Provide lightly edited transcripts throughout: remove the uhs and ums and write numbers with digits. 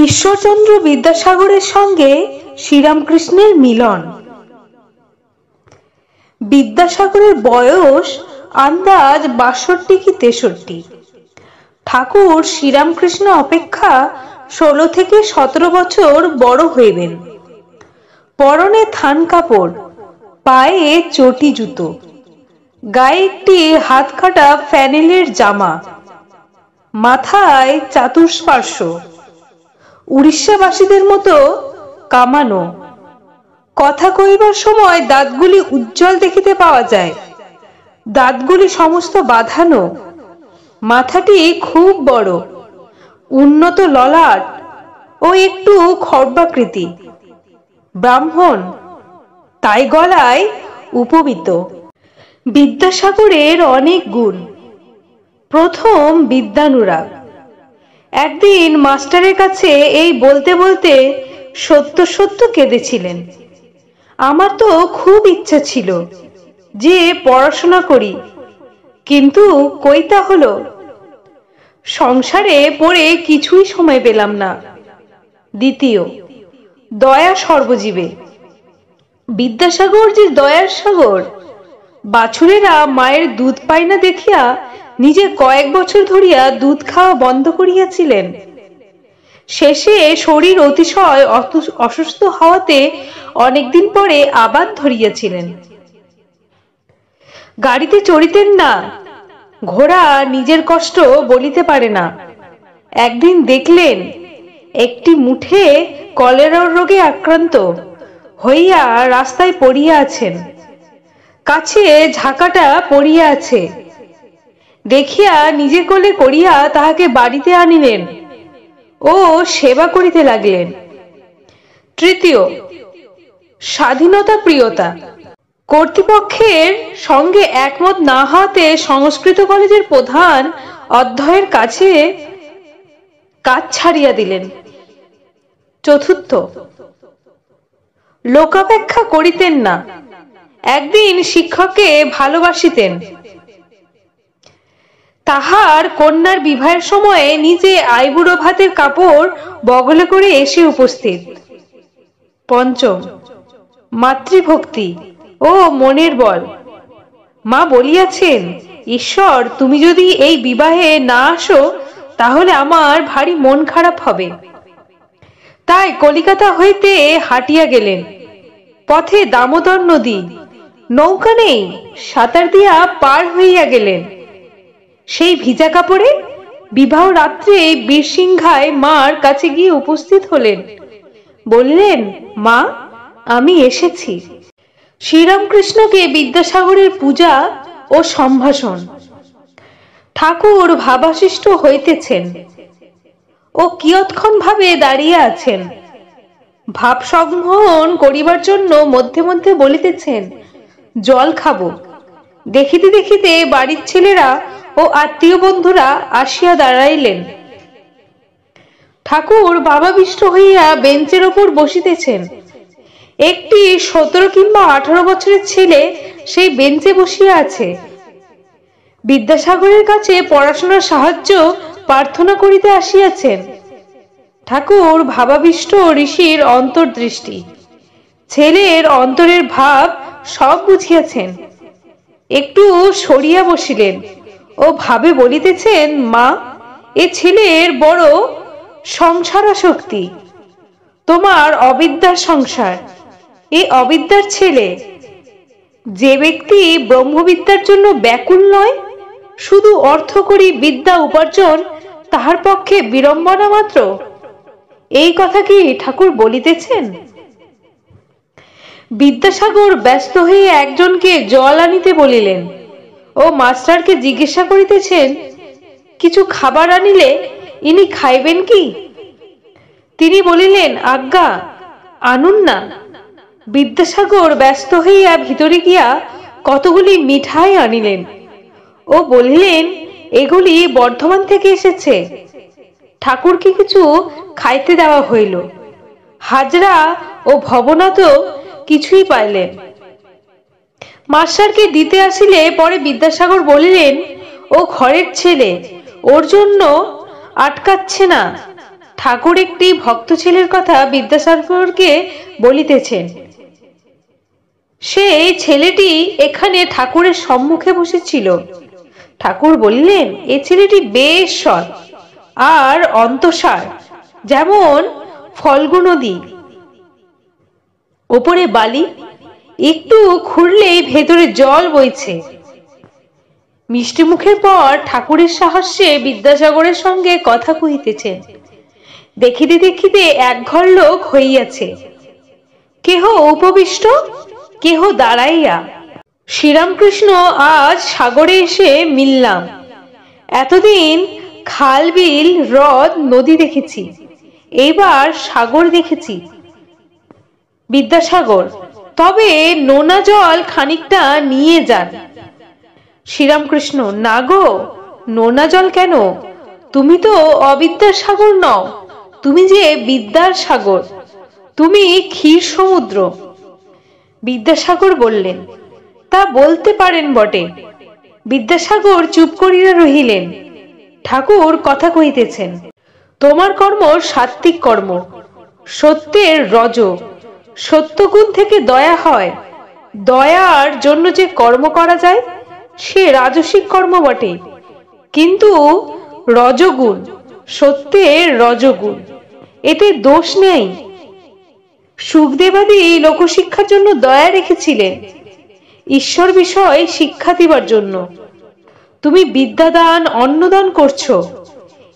ঈশ্বরচন্দ্র বিদ্যাসাগরের সঙ্গে শ্রীরামকৃষ্ণের মিলন। বিদ্যাসাগরের বয়স আন্দাজ ৬২ কি ৬৩। ঠাকুর শ্রীরামকৃষ্ণ অপেক্ষা ১৬ থেকে ১৭ বছর বড় হইবেন। পরনে থান কাপড়, পায়ে চটি জুতো, গায়ে একটি হাত কাটা ফ্যানেলের জামা, মাথায় চাতুর্পার্শ্ব উড়িষ্যাবাসীদের মতো কামানো। কথা কইবার সময় দাঁতগুলি উজ্জ্বল দেখিতে পাওয়া যায়, দাঁতগুলি সমস্ত বাঁধানো। মাথাটি খুব বড়, উন্নত ললাট ও একটু খর্বাকৃতি। ব্রাহ্মণ, তাই গলায় উপবীত। বিদ্যাসাগরের অনেক গুণ। প্রথম, বিদ্যানুরাগ। একদিন মাস্টারের কাছে এই বলতে বলতে সত্য সত্য কেঁদেছিলেন। আমার তো খুব ইচ্ছা ছিল যে পড়াশোনা করি, কিন্তু কইতা হলো। সংসারে পড়ে কিছুই সময় পেলাম না। দ্বিতীয়, দয়া সর্বজীবে। বিদ্যাসাগর যে দয়ার সাগর। বাছুরেরা মায়ের দুধ পায় না দেখিয়া নিজে কয়েক বছর ধরিয়া দুধ খাওয়া বন্ধ করিয়াছিলেন। শেষে শরীর অতিশয় অসুস্থ হওয়াতে অনেকদিন পরে আবার ধরিয়াছিলেন। গাড়িতে চড়িতেন না, ঘোড়া নিজের কষ্ট বলিতে পারে না। একদিন দেখলেন একটি মুঠে কলেরা রোগে আক্রান্ত হইয়া রাস্তায় পড়িয়া আছেন, কাছে ঝাঁকাটা পড়িয়া আছে। দেখিয়া নিজে কোলে করিয়া তাহাকে বাড়িতে আনিলেন ও সেবা করিতে লাগলেন। তৃতীয়, স্বাধীনতা প্রিয়তা। কর্তৃপক্ষের সঙ্গে একমত না হওয়াতে সংস্কৃত কলেজের প্রধান অধ্যক্ষের কাছে কাজ ছাড়িয়া দিলেন। চতুর্থ, লোকাপেক্ষা করিতেন না। একদিন শিক্ষককে ভালোবাসিতেন। তাহার কন্যার বিবাহের সময়ে নিজে আইবুড়ো ভাতের কাপড় বগলে করে এসে উপস্থিত। পঞ্চম, মাতৃভক্তি ও মনের বল। মা বলিয়াছেন, ঈশ্বর, তুমি যদি এই বিবাহে না আসো তাহলে আমার ভারী মন খারাপ হবে। তাই কলিকাতা হইতে হাঁটিয়া গেলেন। পথে দামোদর নদী, নৌকা নেই, সাঁতার দিয়া পার হইয়া গেলেন। সেই ভিজা কাপড়ে বিবাহ রাত্রে বীরসিংহায় মার কাছে গিয়ে উপস্থিত হলেন। বললেন, মা, আমি এসেছি। শ্রীরামকৃষ্ণকে বিদ্যাসাগরের পূজা ও সম্ভাষণ। ঠাকুর ভাবাশিষ্ট হইতেছেন ও কিয়ৎক্ষণ ভাবে দাঁড়িয়ে আছেন। ভাব সংবহন করিবার জন্য মধ্যে মধ্যে বলিতেছেন, জল খাবো। দেখিতে দেখিতে বাড়ির ছেলেরা ও আত্মীয় বন্ধুরা আসিয়া দাঁড়াইলেন। ঠাকুর ভাবাবিষ্ট হইয়া বেঞ্চের ওপর বসিতেছেন। একটি ১৭ কিংবা ১৮ বছরের ছেলে সেই বেঞ্চে বসিয়া আছে। বিদ্যাসাগরের কাছে পড়াশোনার সাহায্য প্রার্থনা করিতে আসিয়াছেন। ঠাকুর ভাবাবিষ্ট ঋষির অন্তর্দৃষ্টি, ছেলের অন্তরের ভাব সব বুঝিয়াছেন। একটু সরিয়া বসিলেন ও ভাবে বলিতেছেন, মা, এ ছেলের বড় সংসারাসক্তি। তোমার অবিদ্যার সংসার, এ অবিদ্যার ছেলে। যে ব্যক্তি ব্রহ্মবিদ্যার জন্য ব্যাকুল নয়, শুধু অর্থকরী বিদ্যা উপার্জন তাহার পক্ষে বিড়ম্বনা মাত্র। এই কথা কি ঠাকুর বলিতেছেন? বিদ্যাসাগর ব্যস্ত হয়ে একজনকে জল আনিতে বলিলেন ও মাস্টারকে জিজ্ঞাসা করিতেছেন, কিছু খাবার আনিলে ইনি খাইবেন কি? তিনি বলিলেন, আজ্ঞা, আনুন না। বিদ্যাসাগর ব্যস্ত হইয়া ভিতরে গিয়া কতগুলি মিঠাই আনিলেন ও বলিলেন, এগুলি বর্ধমান থেকে এসেছে। ঠাকুরকে কিছু খাইতে দেওয়া হইল। হাজরা ও ভবনাথ কিছুই পাইলেন। মাস্টারকে দিতে আসিলে পরে বিদ্যাসাগর বলিলেন, ও ঘরের ছেলে, ওর জন্য আটকাচ্ছে না। ঠাকুর একটি ভক্ত ছেলের কথা বিদ্যাসাগরকে বলিতেছেন। সেই ছেলেটি এখানে ঠাকুরের সম্মুখে বসেছিল। ঠাকুর বললেন, এ ছেলেটি বেশ সৎ আর অন্তঃসার, যেমন ফল্গু নদী, ওপরে বালি, একটু খুঁড়লেই ভেতরে জল বইছে। মিষ্টি মুখের পর ঠাকুরের সাহায্যে বিদ্যাসাগরের সঙ্গে কথা কহিতেছেন। দেখিতে দেখিতে এক ঘর লোক হইয়াছে, কেহ উপবিষ্ট, কেহ দাঁড়াইয়া। শ্রীরামকৃষ্ণ আজ সাগরে এসে মিললাম। এতদিন খাল, বিল, হ্রদ, নদী দেখেছি, এইবার সাগর দেখেছি। বিদ্যাসাগর, তবে নোনা জল খানিকটা নিয়ে যান। শ্রীরামকৃষ্ণ, না গো, নোনা জল কেন? তুমি তো অবিদ্যার সাগর নও, তুমি যে বিদ্যার সাগর, তুমি ক্ষীর সমুদ্র। বিদ্যাসাগর বললেন, তা বলতে পারেন বটে। বিদ্যাসাগর চুপ করিয়া রহিলেন। ঠাকুর কথা কহিতেছেন, তোমার কর্ম সাত্ত্বিক কর্ম, সত্যের রজ। সত্যগুণ থেকে দয়া হয়। দয়ার জন্য যে কর্ম করা যায় সে রাজসিক কর্ম বটে, কিন্তু রজগুণ, সত্যের রজগুণ, এতে দোষ নেই। সুখদেবাদি লোকশিক্ষার জন্য দয়া রেখেছিলেন, ঈশ্বর বিষয় শিক্ষা দিবার জন্য। তুমি বিদ্যাদান, অন্নদান করছো,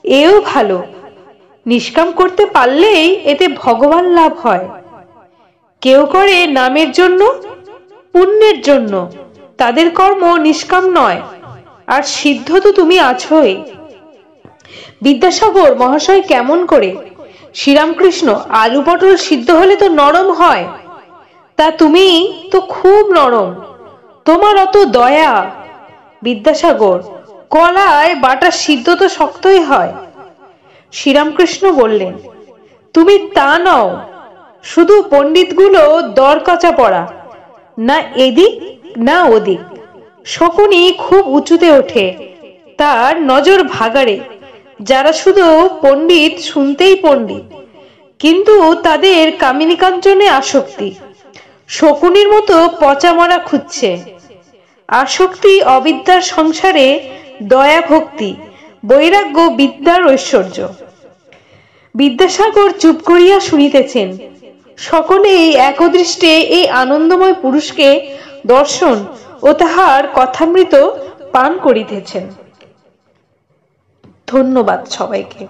এও ভালো। নিষ্কাম করতে পারলেই এতে ভগবান লাভ হয়। কেউ করে নামের জন্য, পুণ্যের জন্য, তাদের কর্ম নিষ্কাম নয়। আর সিদ্ধ তো তুমি আছোই। বিদ্যাসাগর মহাশয় কেমন করে? শ্রীরামকৃষ্ণ, আলু পটল সিদ্ধ হলে তো নরম হয়, তা তুমি তো খুব নরম, তোমার অত দয়া। বিদ্যাসাগর, কলায় বাটা সিদ্ধ তো শক্তই হয়। শ্রীরামকৃষ্ণ বললেন, তুমি তা নও, শুধু পণ্ডিতগুলো দরকাচা পড়া, না এদিক না ওদিক। শকুনি খুব উঁচুতে ওঠে, তার নজর ভাগাড়ে। যারা শুধু পণ্ডিত, শুনতেই পণ্ডিত, কিন্তু তাদের কামিনী কাঞ্চনে আসক্তি। শকুনির মতো পচা মরা খুঁজছে। আসক্তি অবিদ্যার সংসারে, দয়া ভক্তি, বৈরাগ্য বিদ্যার ঐশ্বর্য। বিদ্যাসাগর চুপ করিয়া শুনিতেছেন। সকলেই একদৃষ্টে এই আনন্দময় পুরুষকে দর্শন ও তাহার কথামৃত পান করিতেছেন। ধন্যবাদ সবাইকে।